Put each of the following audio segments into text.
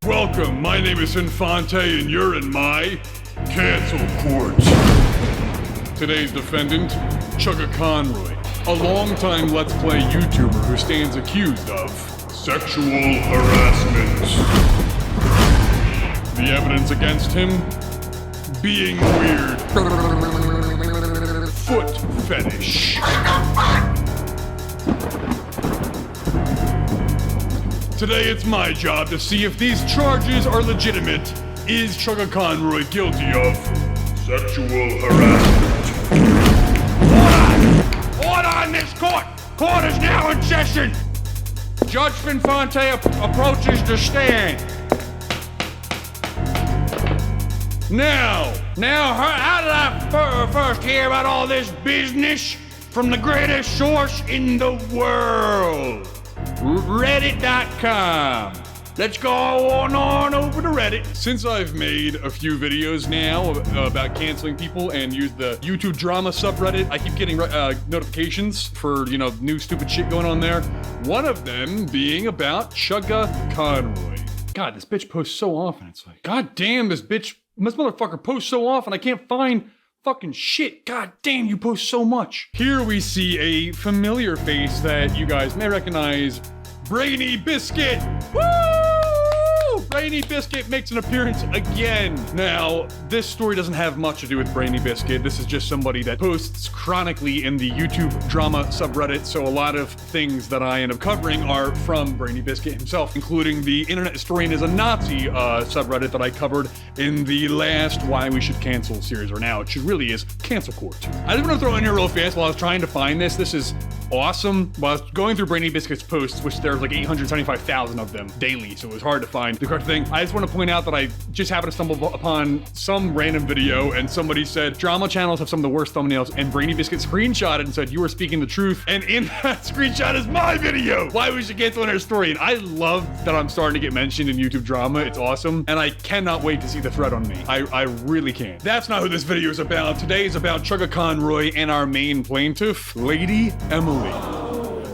Welcome, my name is Finfante and you're in my cancel court. Today's defendant, ChuggaConroy, a longtime Let's Play YouTuber who stands accused of sexual harassment. The evidence against him? Being weird. Foot fetish. Today it's my job to see if these charges are legitimate. Is ChuggaConroy guilty of sexual harassment? Order in this court! Court is now in session! Judge Finfante approaches the stand. Now, how did I first hear about all this business? From the greatest source in the world. Reddit.com. Let's go on over to Reddit. Since I've made a few videos now about canceling people and used the YouTube drama subreddit, I keep getting notifications for, new stupid shit going on there. One of them being about ChuggaConroy. God, this bitch posts so often. It's like, God damn, this motherfucker posts so often. I can't find fucking shit. God damn, you post so much. Here we see a familiar face that you guys may recognize. Brainy Biscuit! Woo! Brainy Biscuit makes an appearance again. Now, this story doesn't have much to do with Brainy Biscuit. This is just somebody that posts chronically in the YouTube drama subreddit, so a lot of things that I end up covering are from Brainy Biscuit himself, including the Internet Historian is a Nazi subreddit that I covered in the last Why We Should Cancel series, or now it really is Cancel Court. I just want to throw in here real fast while I was trying to find this. This is awesome. While I was going through Brainy Biscuit's posts, which there's like 875,000 of them daily, so it was hard to find the correct thing. I just want to point out that I just happened to stumble upon some random video and somebody said, drama channels have some of the worst thumbnails, and Brainy Biscuit screenshotted and said, you are speaking the truth, and in that screenshot is my video, Why We Should Cancel Internet Historian. I love that I'm starting to get mentioned in YouTube drama. It's awesome, and I cannot wait to see the thread on me. I really can't. That's not who this video is about. Today is about ChuggaConroy and our main plaintiff, Lady Emily.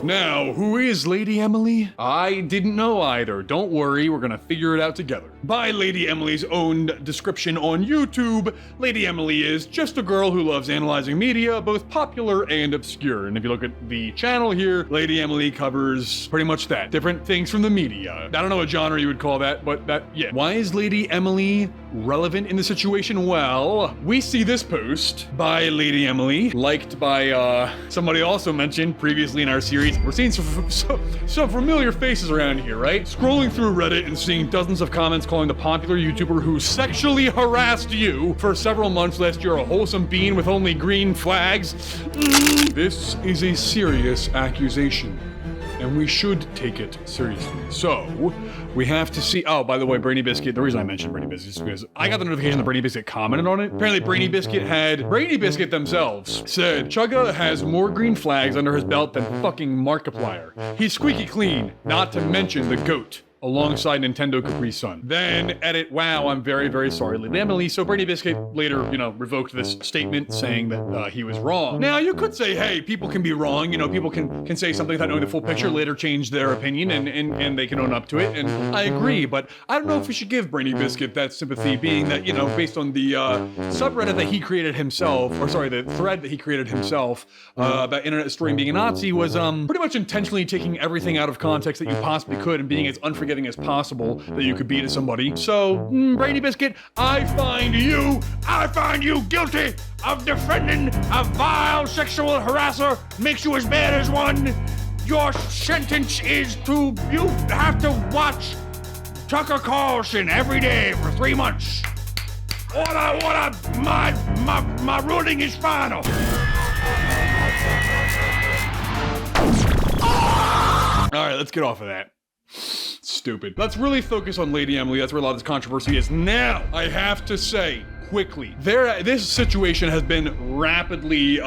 Now, who is Lady Emily? I didn't know either. Don't worry, we're gonna figure it out together. By Lady Emily's own description on YouTube, Lady Emily is just a girl who loves analyzing media, both popular and obscure. And if you look at the channel here, Lady Emily covers pretty much that. Different things from the media. I don't know what genre you would call that, but yeah. Why is Lady Emily relevant in the situation? Well, we see this post by Lady Emily, liked by somebody also mentioned previously in our series. We're seeing some familiar faces around here, right? Scrolling through Reddit and seeing dozens of comments calling the popular YouTuber who sexually harassed you for several months last year a wholesome bean with only green flags. This is a serious accusation, and we should take it seriously. So, we have to see, oh, by the way, Brainy Biscuit, the reason I mentioned Brainy Biscuit is because I got the notification that Brainy Biscuit commented on it. Apparently Brainy Biscuit themselves said, Chugga has more green flags under his belt than fucking Markiplier. He's squeaky clean, not to mention the GOAT. Alongside Nintendo Capri Sun. Then edit, wow, I'm very, very sorry, Lady Emily. So Brainy Biscuit later, revoked this statement saying that he was wrong. Now, you could say, hey, people can be wrong. People can say something without knowing the full picture, later change their opinion, and they can own up to it. And I agree, but I don't know if we should give Brainy Biscuit that sympathy, being that, based on the subreddit that he created himself, or sorry, the thread that he created himself about Internet Historian being a Nazi was pretty much intentionally taking everything out of context that you possibly could and being as unforgiving as possible that you could be to somebody. So, Brainy Biscuit, I find you guilty of defending a vile sexual harasser. Makes you as bad as one. Your sentence is you have to watch Tucker Carlson every day for 3 months. My ruling is final. All right, let's get off of that. Stupid. Let's really focus on Lady Emily. That's where a lot of this controversy is. Now, I have to say, quickly, this situation has been rapidly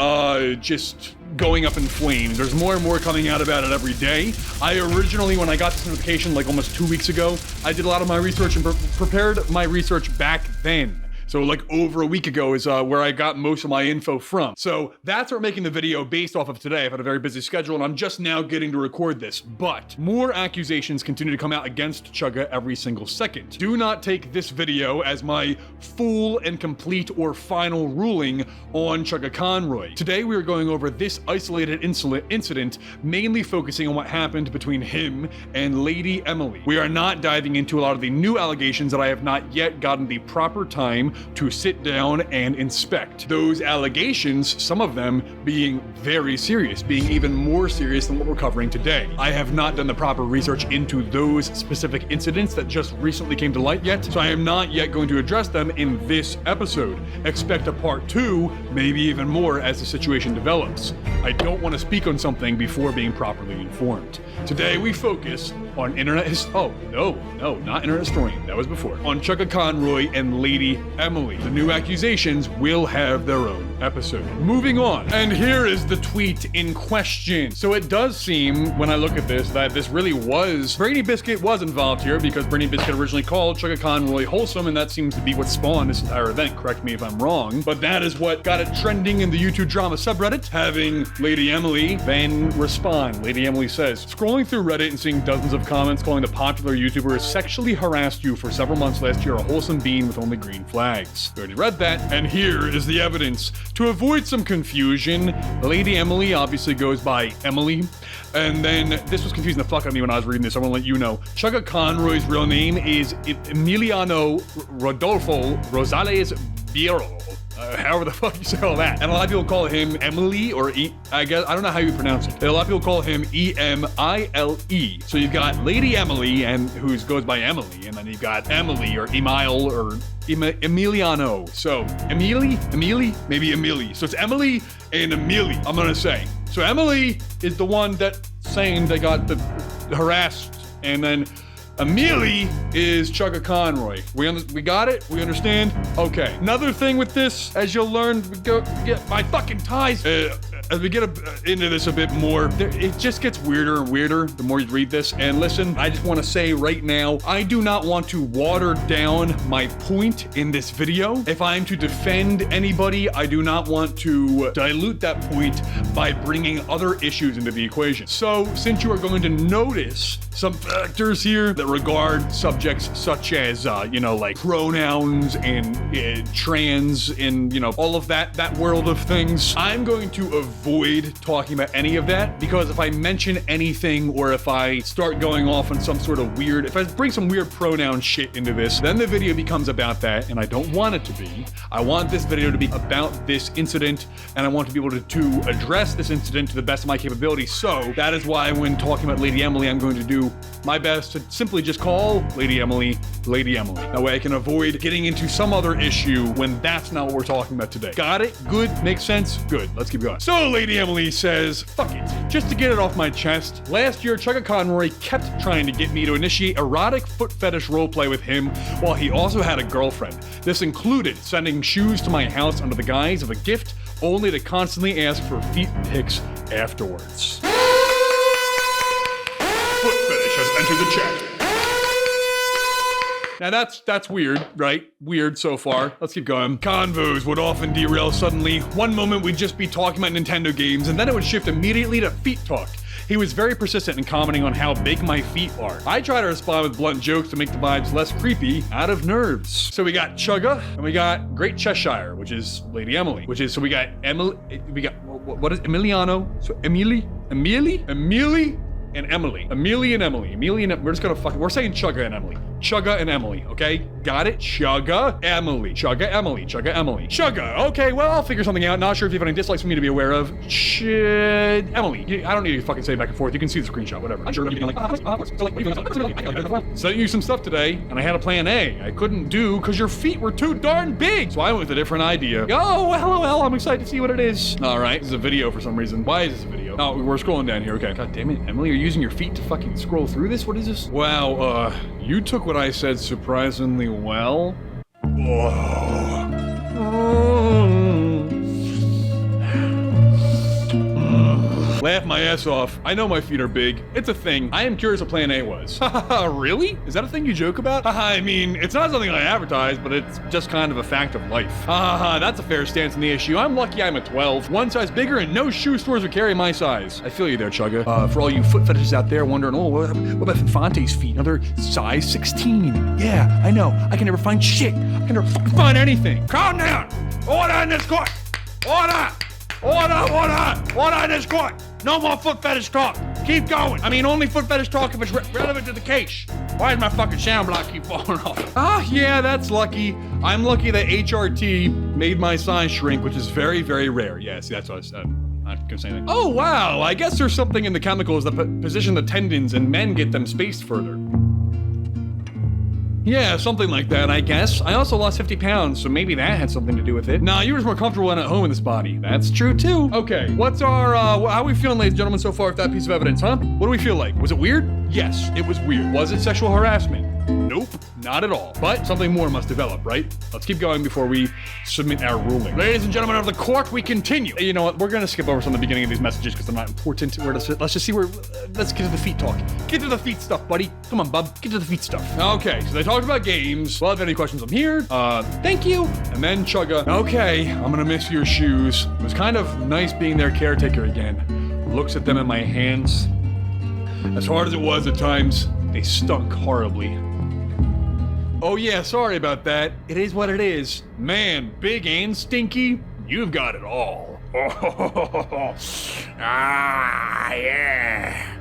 just going up in flames. There's more and more coming out about it every day. I originally, when I got this notification like almost 2 weeks ago, I did a lot of my research and prepared my research back then. So like over a week ago is where I got most of my info from. So that's what we're making the video based off of today. I've had a very busy schedule and I'm just now getting to record this, but more accusations continue to come out against Chugga every single second. Do not take this video as my full and complete or final ruling on ChuggaConroy. Today we are going over this isolated incident, mainly focusing on what happened between him and Lady Emily. We are not diving into a lot of the new allegations that I have not yet gotten the proper time to sit down and inspect. Those allegations, some of them being very serious, being even more serious than what we're covering today. I have not done the proper research into those specific incidents that just recently came to light yet, so I am not yet going to address them in this episode. Expect a part 2, maybe even more as the situation develops. I don't want to speak on something before being properly informed. Today we focus on not internet historian, that was before. On ChuggaConroy and Lady Emily. The new accusations will have their own episode. Moving on, and here is the tweet in question. So it does seem, when I look at this, that this really was, Brainy Biscuit was involved here because Brainy Biscuit originally called ChuggaConroy wholesome, and that seems to be what spawned this entire event, correct me if I'm wrong, but that is what got it trending in the YouTube drama subreddit, having Lady Emily then respond. Lady Emily says, scrolling through Reddit and seeing dozens of comments calling the popular YouTuber who sexually harassed you for several months last year a wholesome being with only green flags. We already read that, and here is the evidence. To avoid some confusion, Lady Emily obviously goes by Emily, and then this was confusing the fuck out of me when I was reading this. I want to let you know. ChuggaConroy's real name is Emiliano Rodolfo Rosales Biero. However the fuck you say all that. And a lot of people call him Emily, or I guess, I don't know how you pronounce it. A lot of people call him E-M-I-L-E. So you've got Lady Emily, and who goes by Emily, and then you've got Emily, or Emile, or Emiliano. So, maybe Emily. So it's Emily and Emily, I'm gonna say. So Emily is the one that saying they got the harassed, and then Emily is ChuggaConroy. We got it? We understand? Okay. Another thing with this, as you'll learn, we get my fucking ties. As we get into this a bit more, it just gets weirder and weirder the more you read this. And listen, I just want to say right now, I do not want to water down my point in this video. If I'm to defend anybody, I do not want to dilute that point by bringing other issues into the equation. So, since you are going to notice some factors here that regard subjects such as, like pronouns and trans and, all of that world of things, I'm going to avoid talking about any of that, because if I mention anything or if I start going off on some sort of weird, if I bring some weird pronoun shit into this, then the video becomes about that, and I don't want it to be. I want this video to be about this incident, and I want to be able to address this incident to the best of my capability. So that is why when talking about Lady Emily, I'm going to do my best to simply just call Lady Emily, Lady Emily. That way I can avoid getting into some other issue when that's not what we're talking about today. Got it? Good? Makes sense? Good. Let's keep going. So Lady Emily says, fuck it. Just to get it off my chest, last year ChuggaConroy kept trying to get me to initiate erotic foot fetish roleplay with him while he also had a girlfriend. This included sending shoes to my house under the guise of a gift, only to constantly ask for feet pics afterwards. Foot fetish has entered the chat. Now that's weird, right? Weird so far. Let's keep going. Convos would often derail suddenly. One moment we'd just be talking about Nintendo games, and then it would shift immediately to feet talk. He was very persistent in commenting on how big my feet are. I try to respond with blunt jokes to make the vibes less creepy, out of nerves. So we got Chugga, and we got Great Cheshire, which is Lady Emily, so we got Emily, what is Emiliano? So Emily, and Emily. We're just gonna we're saying Chugga and Emily. Chugga and Emily, okay? Got it? Chugga, Emily. Chugga, Emily. Chugga, Emily. Chugga, okay, well, I'll figure something out. Not sure if you have any dislikes for me to be aware of. Emily, I don't need to fucking say back and forth. You can see the screenshot, whatever. I'm sure sent you some stuff today, and I had a plan A. I couldn't do because your feet were too darn big. So I went with a different idea. Oh, well, I'm excited to see what it is. All right, this is a video for some reason. Why is this a video? Oh, we're scrolling down here, okay. God damn it, Emily, you're using your feet to fucking scroll through this? What is this? Wow, you took what I said surprisingly well. laugh my ass off. I know my feet are big. It's a thing. I am curious what plan A was. Really? Is that a thing you joke about? I mean, it's not something I advertise, but it's just kind of a fact of life. That's a fair stance on the issue. I'm lucky I'm a 12. One size bigger and no shoe stores would carry my size. I feel you there, Chugga. For all you foot fetishes out there wondering, oh, what about Finfante's feet? Another size 16. Yeah, I know. I can never find shit. I can never fucking find anything. Calm down. Order in this court. Order in this court. No more foot fetish talk. Keep going. I mean, only foot fetish talk if it's relevant to the case. Why does my fucking sound block keep falling off? Yeah, that's lucky. I'm lucky that HRT made my size shrink, which is very, very rare. Yeah, see, that's what I said. I'm not gonna say anything. Oh, wow. I guess there's something in the chemicals that position the tendons and men get them spaced further. Yeah, something like that, I guess. I also lost 50 pounds, so maybe that had something to do with it. Nah, you were just more comfortable when at home in this body. That's true, too. Okay, what's our, how are we feeling, ladies and gentlemen, so far with that piece of evidence, huh? What do we feel like? Was it weird? Yes, it was weird. Was it sexual harassment? Nope, not at all. But something more must develop, right? Let's keep going before we submit our ruling. Ladies and gentlemen of the court, we continue. You know what? We're gonna skip over some of the beginning of these messages because they're not important. Let's just see where. Let's get to the feet talk. Get to the feet stuff, buddy. Come on, bub. Get to the feet stuff. Okay, so they talked about games. Well, if any questions, I'm here. Thank you. And then Chugga. Okay, I'm gonna miss your shoes. It was kind of nice being their caretaker again. Looks at them in my hands. As hard as it was at times, they stunk horribly. Oh yeah, sorry about that. It is what it is. Man, big and stinky, you've got it all. Yeah.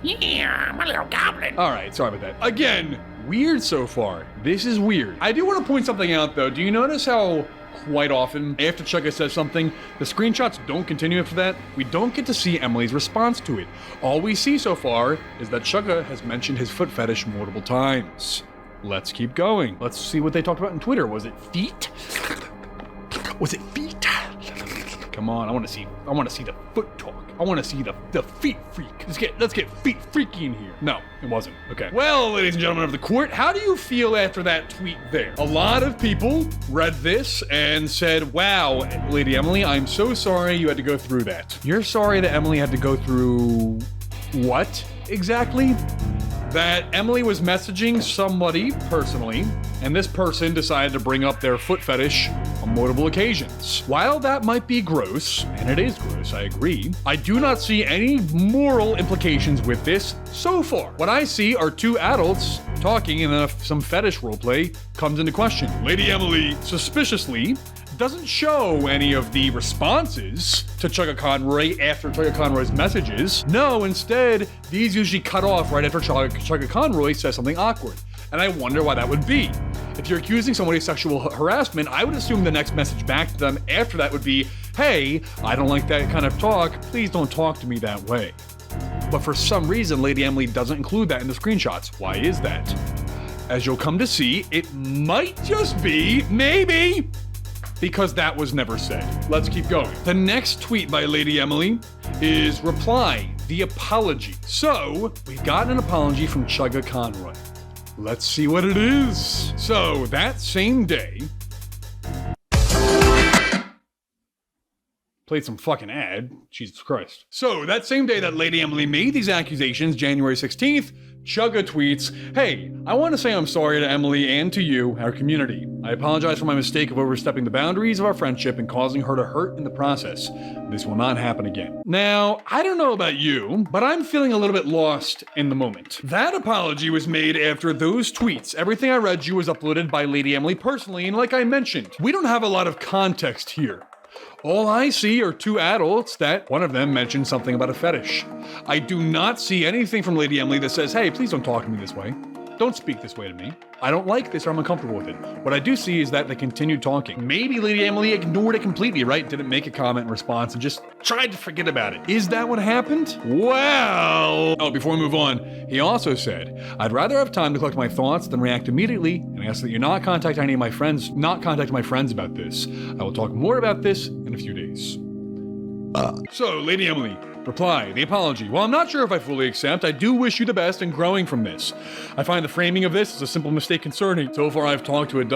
Yeah, I'm a little goblin. All right, sorry about that. Again, weird so far. This is weird. I do want to point something out though. Do you notice how quite often, after Chugga says something, the screenshots don't continue after that? We don't get to see Emily's response to it. All we see so far is that Chugga has mentioned his foot fetish multiple times. Let's keep going. Let's see what they talked about on Twitter. Was it feet? Was it feet? Come on, I want to see the foot talk. I want to see the feet freak. Let's get feet freaky in here. No, it wasn't. Okay. Well, ladies and gentlemen of the court, how do you feel after that tweet there? A lot of people read this and said, wow, Lady Emily, I'm so sorry you had to go through that. You're sorry that Emily had to go through what exactly? That Emily was messaging somebody personally, and this person decided to bring up their foot fetish on multiple occasions. While that might be gross, and it is gross, I agree, I do not see any moral implications with this so far. What I see are two adults talking, and then some fetish roleplay comes into question. Lady Emily suspiciously doesn't show any of the responses to ChuggaConroy after ChuggaConroy's messages. No, instead, these usually cut off right after ChuggaConroy says something awkward. And I wonder why that would be. If you're accusing somebody of sexual harassment, I would assume the next message back to them after that would be, hey, I don't like that kind of talk, please don't talk to me that way. But for some reason, Lady Emily doesn't include that in the screenshots. Why is that? As you'll come to see, it might just be, maybe, because that was never said. Let's keep going. The next tweet by Lady Emily is reply, the apology. So, we got an apology from ChuggaConroy. Let's see what it is. So, that same day... Played some fucking ad. Jesus Christ. So, that same day that Lady Emily made these accusations, January 16th, Chugga tweets, hey, I want to say I'm sorry to Emily and to you, our community. I apologize for my mistake of overstepping the boundaries of our friendship and causing her to hurt in the process. This will not happen again. Now, I don't know about you, but I'm feeling a little bit lost in the moment. That apology was made after those tweets. Everything I read you was uploaded by Lady Emily personally, and like I mentioned, we don't have a lot of context here. All I see are two adults that one of them mentioned something about a fetish. I do not see anything from Lady Emily that says, hey, please don't talk to me this way. Don't speak this way to me. I don't like this or I'm uncomfortable with it. What I do see is that they continued talking. Maybe Lady Emily ignored it completely, right? Didn't make a comment in response and just tried to forget about it. Is that what happened? Well... Oh, before we move on, he also said, I'd rather have time to collect my thoughts than react immediately, and I ask that you not contact any of my friends, not contact my friends about this. I will talk more about this in a few days. So, Lady Emily, reply, the apology. While I'm not sure if I fully accept, I do wish you the best in growing from this. I find the framing of this is a simple mistake concerning. So far, I've talked to half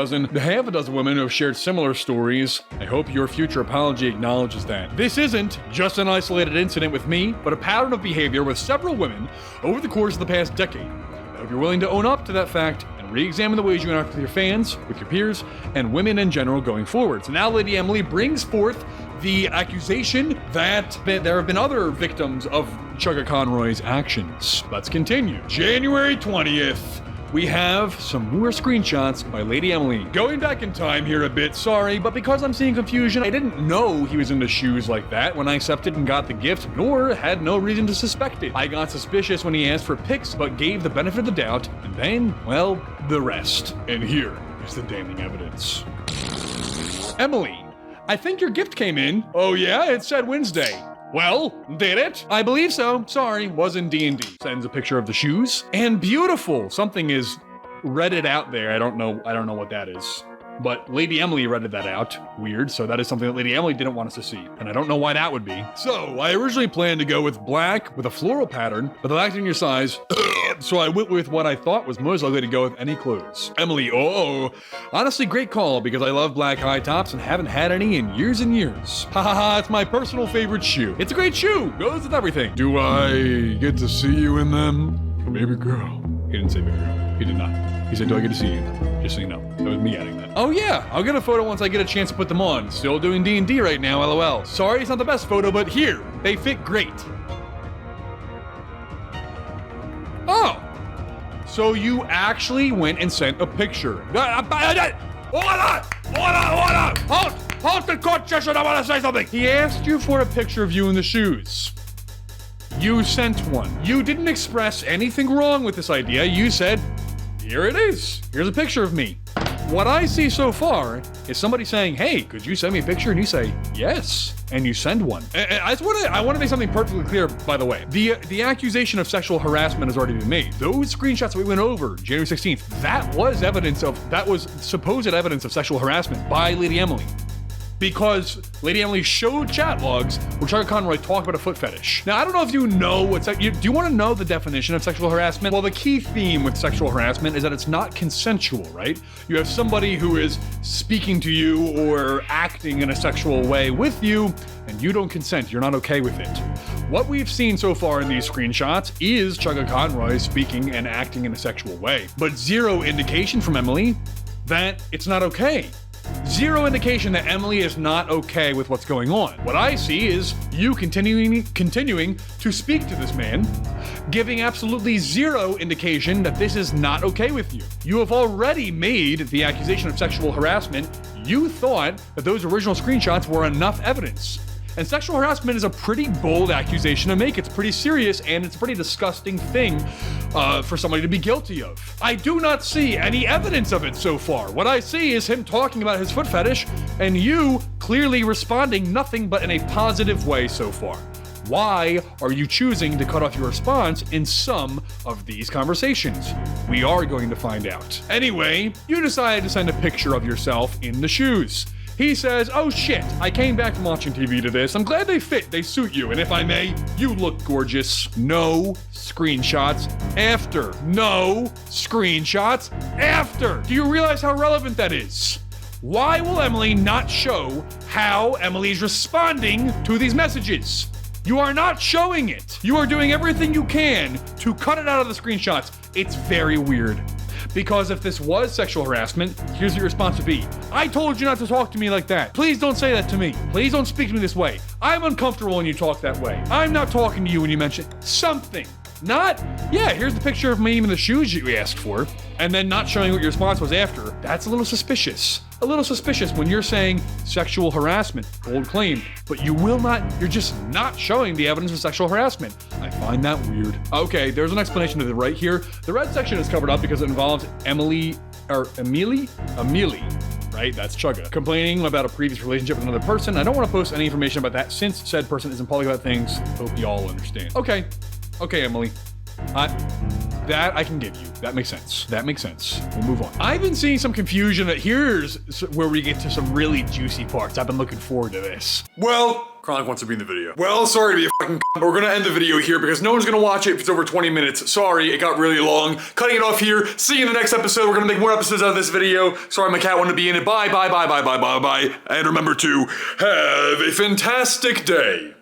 a dozen women who have shared similar stories. I hope your future apology acknowledges that. This isn't just an isolated incident with me, but a pattern of behavior with several women over the course of the past decade. I hope you're willing to own up to that fact and re-examine the ways you interact with your fans, with your peers, and women in general going forward. So now Lady Emily brings forth the accusation that there have been other victims of ChuggaConroy's actions. Let's continue. January 20th. We have some more screenshots by Lady Emily. Going back in time here a bit, sorry, but because I'm seeing confusion, I didn't know he was into shoes like that when I accepted and got the gift, nor had no reason to suspect it. I got suspicious when he asked for pics, but gave the benefit of the doubt, and then, well, the rest. And here is the damning evidence. Emily, I think your gift came in. Oh yeah, it said Wednesday. Well, did it? I believe so. Sorry, was in D&D. Sends a picture of the shoes. And beautiful. Something is redded out there. I don't know what that is. But Lady Emily redded that out. Weird. So that is something that Lady Emily didn't want us to see. And I don't know why that would be. So I originally planned to go with black with a floral pattern, but the lacked in your size. So I went with what I thought was most likely to go with any clothes. Emily, honestly, great call because I love black high tops and haven't had any in years and years. Ha ha ha, it's my personal favorite shoe. It's a great shoe, goes with everything. Do I get to see you in them? Baby girl. He didn't say baby girl. He did not. He said, do I get to see you in them? Just so you know. That was me adding that. Oh yeah, I'll get a photo once I get a chance to put them on. Still doing D&D right now, LOL. Sorry it's not the best photo, but here, they fit great. Oh, so you actually went and sent a picture. Hold the court, Cheshire, I want to say something. He asked you for a picture of you in the shoes. You sent one. You didn't express anything wrong with this idea. You said, here it is. Here's a picture of me. What I see so far is somebody saying, hey, could you send me a picture? And you say, yes. And you send one. I want to make something perfectly clear, by the way. The accusation of sexual harassment has already been made. Those screenshots that we went over, January 16th, that was supposed evidence of sexual harassment by Lady Emily. Because Lady Emily showed chat logs where ChuggaConroy talked about a foot fetish. Now, I don't know if you know do you want to know the definition of sexual harassment? Well, the key theme with sexual harassment is that it's not consensual, right? You have somebody who is speaking to you or acting in a sexual way with you, and you don't consent. You're not okay with it. What we've seen so far in these screenshots is ChuggaConroy speaking and acting in a sexual way, but zero indication from Emily that it's not okay. Zero indication that Emily is not okay with what's going on. What I see is you continuing to speak to this man, giving absolutely zero indication that this is not okay with you. You have already made the accusation of sexual harassment. You thought that those original screenshots were enough evidence. And sexual harassment is a pretty bold accusation to make. It's pretty serious and it's a pretty disgusting thing for somebody to be guilty of. I do not see any evidence of it so far. What I see is him talking about his foot fetish and you clearly responding nothing but in a positive way so far. Why are you choosing to cut off your response in some of these conversations? We are going to find out. Anyway, you decided to send a picture of yourself in the shoes. He says, oh shit, I came back from watching TV to this. I'm glad they fit, they suit you, and if I may, you look gorgeous. No screenshots after. No screenshots after. Do you realize how relevant that is? Why will Emily not show how Emily's responding to these messages? You are not showing it. You are doing everything you can to cut it out of the screenshots. It's very weird. Because if this was sexual harassment, here's what your response would be. I told you not to talk to me like that. Please don't say that to me. Please don't speak to me this way. I'm uncomfortable when you talk that way. I'm not talking to you when you mention something. Not, yeah, here's the picture of me in the shoes you asked for, and then not showing what your response was after. That's a little suspicious. A little suspicious when you're saying sexual harassment, bold claim, but you're just not showing the evidence of sexual harassment. I find that weird. Okay, there's an explanation to the right here. The red section is covered up because it involves Emily, right? That's Chugga. Complaining about a previous relationship with another person. I don't want to post any information about that since said person isn't public about things. Hope you all understand. Okay, Emily. That I can give you. That makes sense. That makes sense. We'll move on. I've been seeing some confusion. Here's where we get to some really juicy parts. I've been looking forward to this. Well, Chronic wants to be in the video. Well, sorry to be a fucking but we're gonna end the video here because no one's gonna watch it if it's over 20 minutes. Sorry, it got really long. Cutting it off here. See you in the next episode. We're gonna make more episodes out of this video. Sorry my cat wanted to be in it. Bye, bye, bye, bye, bye, bye, bye. And remember to have a fantastic day.